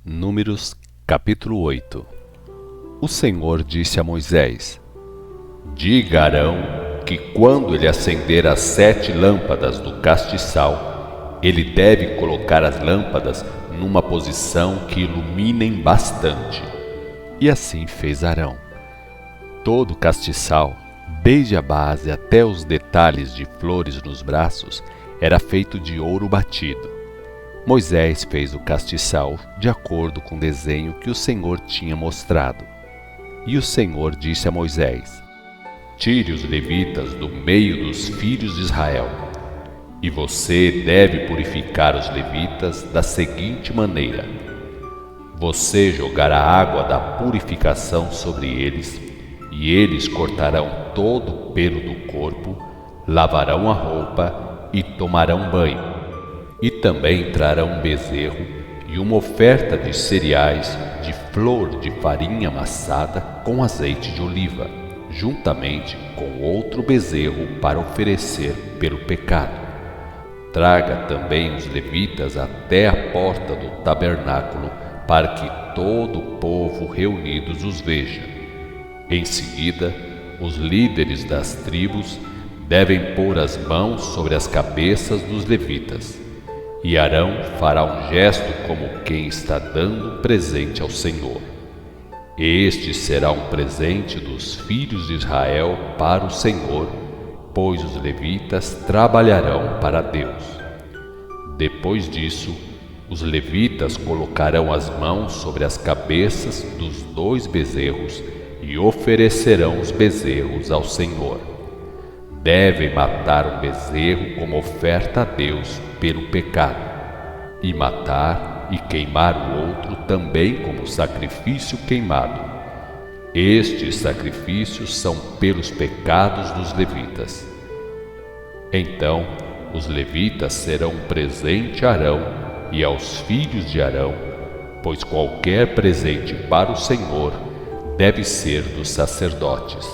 Números capítulo 8. O Senhor disse a Moisés: Diga a Arão que quando ele acender as 7 lâmpadas do castiçal, ele deve colocar as lâmpadas numa posição que iluminem bastante. E assim fez Arão. Todo o castiçal, desde a base até os detalhes de flores nos braços, era feito de ouro batido. Moisés fez o castiçal de acordo com o desenho que o Senhor tinha mostrado. E o Senhor disse a Moisés: Tire os levitas do meio dos filhos de Israel. E você deve purificar os levitas da seguinte maneira: você jogará a água da purificação sobre eles, e eles cortarão todo o pelo do corpo, lavarão a roupa e tomarão banho. E também trarão um bezerro e uma oferta de cereais, de flor de farinha amassada com azeite de oliva, juntamente com outro bezerro para oferecer pelo pecado. Traga também os levitas até a porta do tabernáculo, para que todo o povo reunidos os veja. Em seguida, os líderes das tribos devem pôr as mãos sobre as cabeças dos levitas. E Arão fará um gesto como quem está dando um presente ao Senhor. Este será um presente dos filhos de Israel para o Senhor, pois os levitas trabalharão para Deus. Depois disso, os levitas colocarão as mãos sobre as cabeças dos 2 bezerros e oferecerão os bezerros ao Senhor. Devem matar um bezerro como oferta a Deus pelo pecado, e matar e queimar o outro também como sacrifício queimado. Estes sacrifícios são pelos pecados dos levitas. Então, os levitas serão um presente a Arão e aos filhos de Arão, pois qualquer presente para o Senhor deve ser dos sacerdotes.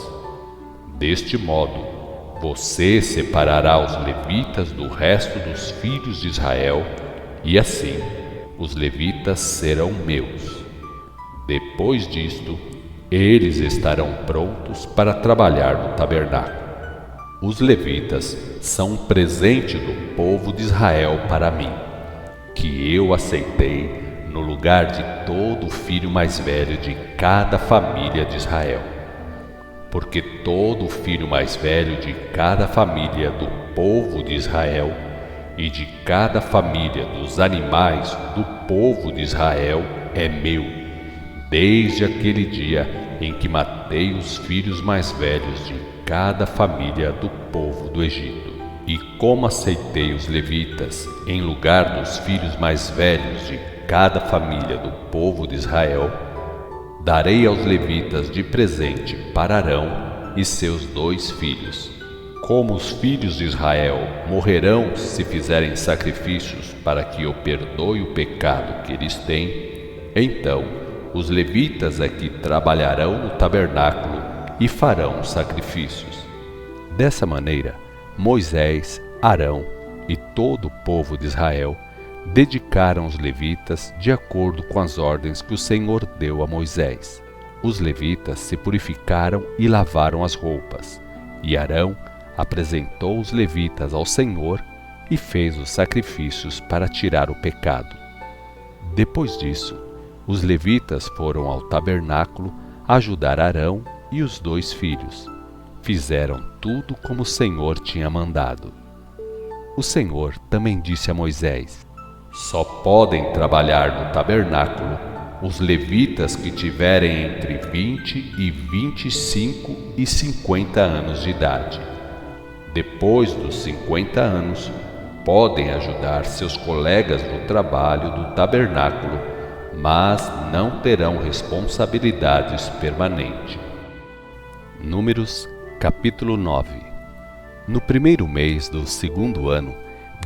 Deste modo, você separará os levitas do resto dos filhos de Israel, e assim os levitas serão meus. Depois disto, eles estarão prontos para trabalhar no tabernáculo. Os levitas são um presente do povo de Israel para mim, que eu aceitei no lugar de todo filho mais velho de cada família de Israel. Porque todo filho mais velho de cada família do povo de Israel e de cada família dos animais do povo de Israel é meu, desde aquele dia em que matei os filhos mais velhos de cada família do povo do Egito. E como aceitei os levitas em lugar dos filhos mais velhos de cada família do povo de Israel, darei aos levitas de presente para Arão e seus 2 filhos. Como os filhos de Israel morrerão se fizerem sacrifícios para que eu perdoe o pecado que eles têm, então os levitas é que trabalharão no tabernáculo e farão os sacrifícios. Dessa maneira, Moisés, Arão e todo o povo de Israel dedicaram os levitas de acordo com as ordens que o Senhor deu a Moisés. Os levitas se purificaram e lavaram as roupas, e Arão apresentou os levitas ao Senhor e fez os sacrifícios para tirar o pecado. Depois disso, os levitas foram ao tabernáculo ajudar Arão e os 2 filhos. Fizeram tudo como o Senhor tinha mandado. O Senhor também disse a Moisés: Só podem trabalhar no tabernáculo os levitas que tiverem entre 20 e 25 e 50 anos de idade. Depois dos 50 anos, podem ajudar seus colegas no trabalho do tabernáculo, mas não terão responsabilidades permanentes. Números capítulo 9. No primeiro mês do 2º ano,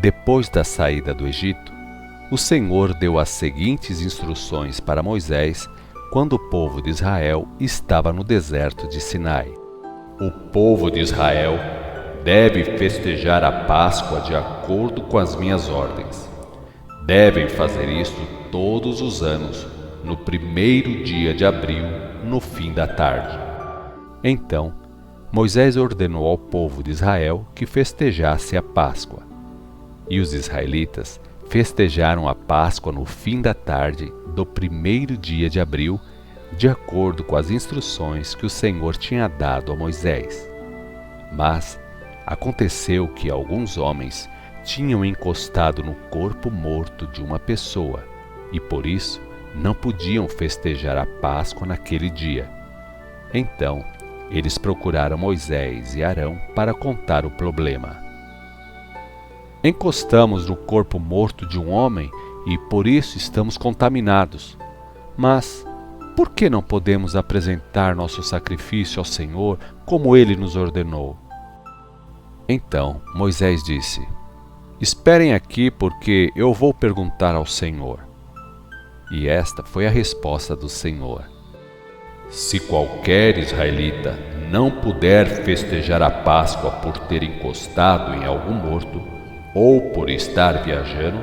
depois da saída do Egito, o Senhor deu as seguintes instruções para Moisés quando o povo de Israel estava no deserto de Sinai. O povo de Israel deve festejar a Páscoa de acordo com as minhas ordens. Devem fazer isto todos os anos, no primeiro dia de abril, no fim da tarde. Então, Moisés ordenou ao povo de Israel que festejasse a Páscoa. E os israelitas festejaram a Páscoa no fim da tarde do primeiro dia de abril, de acordo com as instruções que o Senhor tinha dado a Moisés. Mas aconteceu que alguns homens tinham encostado no corpo morto de uma pessoa e por isso não podiam festejar a Páscoa naquele dia. Então, eles procuraram Moisés e Arão para contar o problema. Encostamos no corpo morto de um homem e por isso estamos contaminados. Mas por que não podemos apresentar nosso sacrifício ao Senhor como Ele nos ordenou? Então Moisés disse: Esperem aqui, porque eu vou perguntar ao Senhor. E esta foi a resposta do Senhor: Se qualquer israelita não puder festejar a Páscoa por ter encostado em algum morto, ou por estar viajando,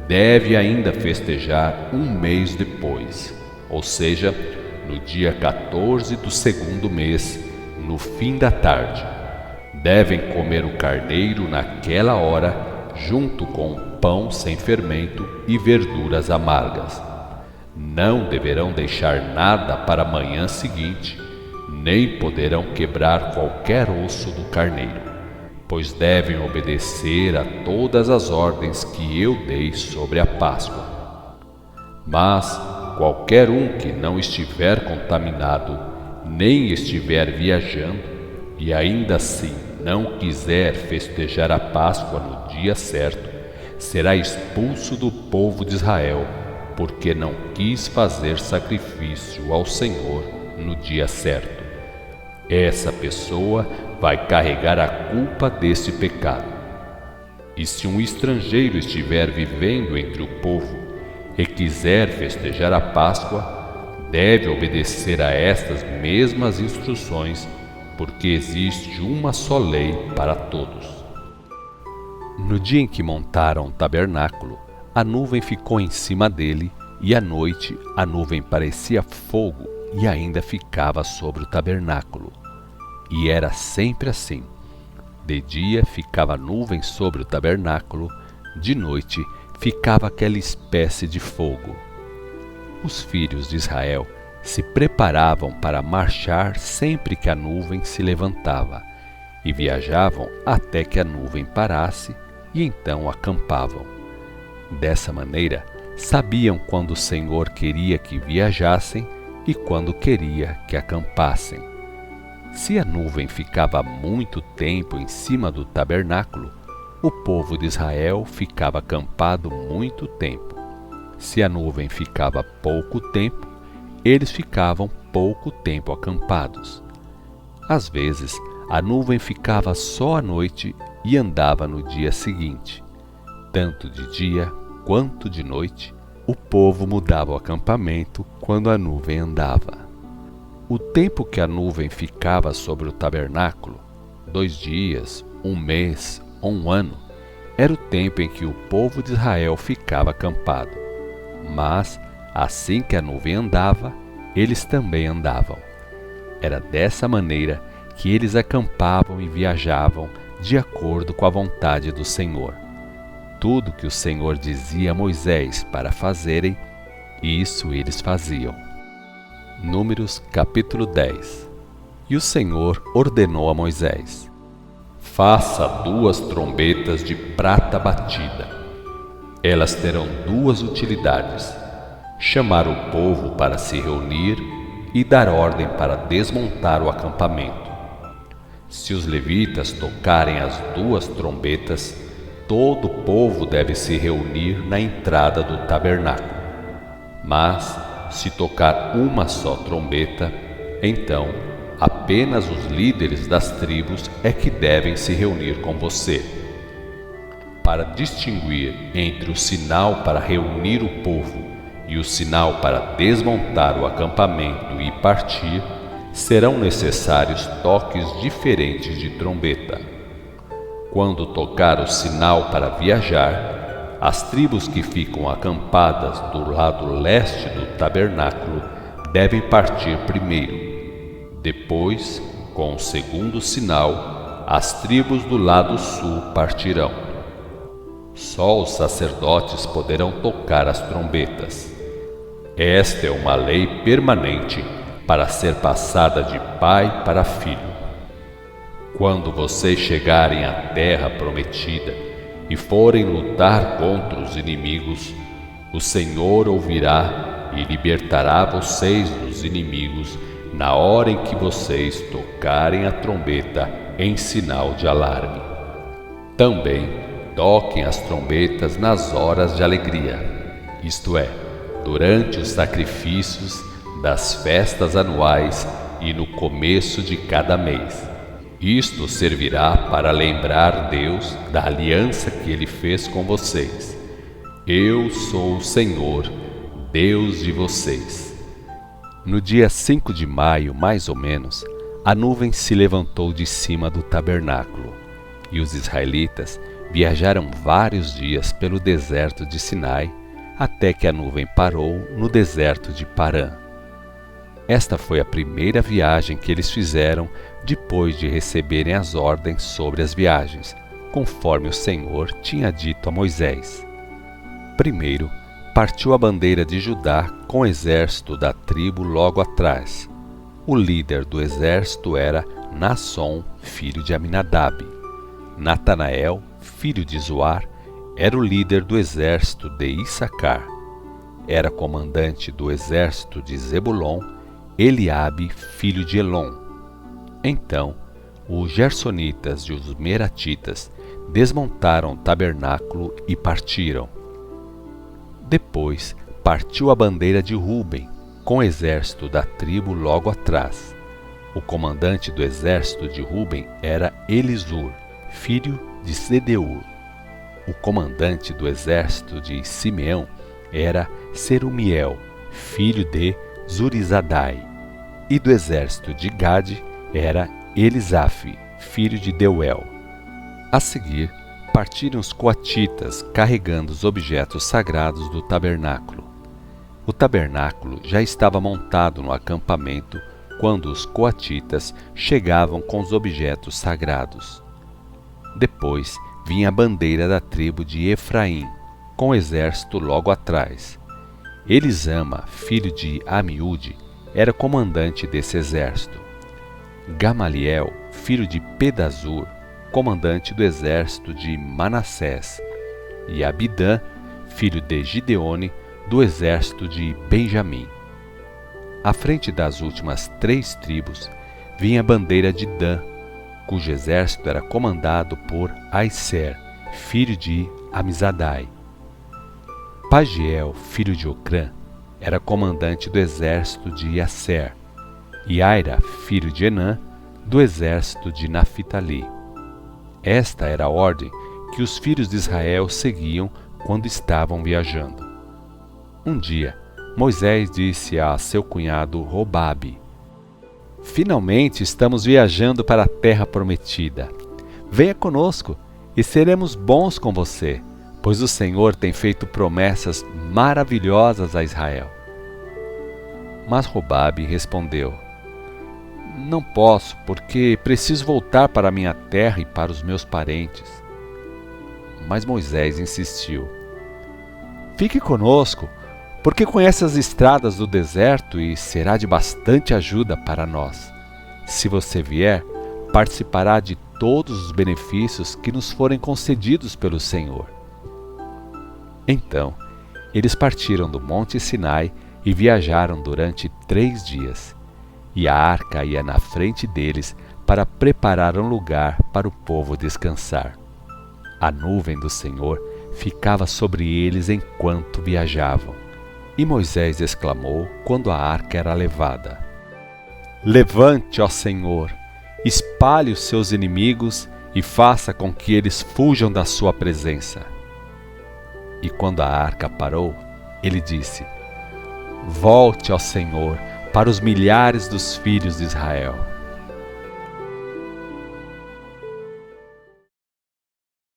deve ainda festejar um mês depois, ou seja, no dia 14 do segundo mês, no fim da tarde. Devem comer o carneiro naquela hora, junto com pão sem fermento e verduras amargas. Não deverão deixar nada para a manhã seguinte, nem poderão quebrar qualquer osso do carneiro, pois devem obedecer a todas as ordens que eu dei sobre a Páscoa. Mas qualquer um que não estiver contaminado, nem estiver viajando, e ainda assim não quiser festejar a Páscoa no dia certo, será expulso do povo de Israel, porque não quis fazer sacrifício ao Senhor no dia certo. Essa pessoa vai carregar a culpa desse pecado. E se um estrangeiro estiver vivendo entre o povo e quiser festejar a Páscoa, deve obedecer a estas mesmas instruções, porque existe uma só lei para todos. No dia em que montaram o tabernáculo, a nuvem ficou em cima dele, e à noite a nuvem parecia fogo e ainda ficava sobre o tabernáculo. E era sempre assim. De dia ficava a nuvem sobre o tabernáculo, de noite ficava aquela espécie de fogo. Os filhos de Israel se preparavam para marchar sempre que a nuvem se levantava, e viajavam até que a nuvem parasse, e então acampavam. Dessa maneira, sabiam quando o Senhor queria que viajassem e quando queria que acampassem. Se a nuvem ficava muito tempo em cima do tabernáculo, o povo de Israel ficava acampado muito tempo. Se a nuvem ficava pouco tempo, eles ficavam pouco tempo acampados. Às vezes, a nuvem ficava só à noite e andava no dia seguinte. Tanto de dia quanto de noite, o povo mudava o acampamento quando a nuvem andava. O tempo que a nuvem ficava sobre o tabernáculo, 2 dias, 1 mês ou 1 ano, era o tempo em que o povo de Israel ficava acampado. Mas, assim que a nuvem andava, eles também andavam. Era dessa maneira que eles acampavam e viajavam de acordo com a vontade do Senhor. Tudo que o Senhor dizia a Moisés para fazerem, isso eles faziam. Números capítulo 10. E o Senhor ordenou a Moisés: Faça 2 trombetas de prata batida. Elas terão 2 utilidades: chamar o povo para se reunir e dar ordem para desmontar o acampamento. Se os levitas tocarem as 2 trombetas, todo o povo deve se reunir na entrada do tabernáculo. Mas, se tocar uma só trombeta, então apenas os líderes das tribos é que devem se reunir com você. Para distinguir entre o sinal para reunir o povo e o sinal para desmontar o acampamento e partir, serão necessários toques diferentes de trombeta. Quando tocar o sinal para viajar, as tribos que ficam acampadas do lado leste do tabernáculo devem partir primeiro. Depois, com o segundo sinal, as tribos do lado sul partirão. Só os sacerdotes poderão tocar as trombetas. Esta é uma lei permanente para ser passada de pai para filho. Quando vocês chegarem à terra prometida e forem lutar contra os inimigos, o Senhor ouvirá e libertará vocês dos inimigos na hora em que vocês tocarem a trombeta em sinal de alarme. Também toquem as trombetas nas horas de alegria, isto é, durante os sacrifícios das festas anuais e no começo de cada mês. Isto servirá para lembrar Deus da aliança que Ele fez com vocês. Eu sou o Senhor, Deus de vocês. No dia 5 de maio, mais ou menos, a nuvem se levantou de cima do tabernáculo, e os israelitas viajaram vários dias pelo deserto de Sinai, até que a nuvem parou no deserto de Parã. Esta foi a primeira viagem que eles fizeram depois de receberem as ordens sobre as viagens, conforme o Senhor tinha dito a Moisés. Primeiro, partiu a bandeira de Judá com o exército da tribo logo atrás. O líder do exército era Naasson, filho de Aminadab. Natanael, filho de Zoar, era o líder do exército de Issacar. Era comandante do exército de Zebulon Eliabe, filho de Elon. Então, os gersonitas e os meratitas desmontaram o tabernáculo e partiram. Depois, partiu a bandeira de Ruben, com o exército da tribo logo atrás. O comandante do exército de Ruben era Elisur, filho de Sedeur. O comandante do exército de Simeão era Serumiel, filho de Zurizadai, e do exército de Gade era Elisaf, filho de Deuel. A seguir, partiram os coatitas carregando os objetos sagrados do tabernáculo. O tabernáculo já estava montado no acampamento quando os coatitas chegavam com os objetos sagrados. Depois vinha a bandeira da tribo de Efraim, com o exército logo atrás. Elisama, filho de Amiúde, era comandante desse exército. Gamaliel, filho de Pedazur, comandante do exército de Manassés. E Abidã, filho de Gideone, do exército de Benjamim. À frente das últimas 3 tribos, vinha a bandeira de Dan, cujo exército era comandado por Aiser, filho de Amizadai. Pagiel, filho de Ocrã, era comandante do exército de Aser, e Aira, filho de Enã, do exército de Naphtali. Esta era a ordem que os filhos de Israel seguiam quando estavam viajando. Um dia, Moisés disse a seu cunhado Robabe: "Finalmente estamos viajando para a terra prometida. Venha conosco e seremos bons com você, pois o Senhor tem feito promessas maravilhosas a Israel." Mas Robabe respondeu: "Não posso, porque preciso voltar para minha terra e para os meus parentes." Mas Moisés insistiu: "Fique conosco, porque conhece as estradas do deserto e será de bastante ajuda para nós. Se você vier, participará de todos os benefícios que nos forem concedidos pelo Senhor." Então, eles partiram do Monte Sinai e viajaram durante 3 dias. E a arca ia na frente deles para preparar um lugar para o povo descansar. A nuvem do Senhor ficava sobre eles enquanto viajavam. E Moisés exclamou quando a arca era levada: "Levante, ó Senhor, espalhe os seus inimigos e faça com que eles fujam da sua presença." E quando a arca parou, ele disse: "Volte, ó Senhor, para os milhares dos filhos de Israel."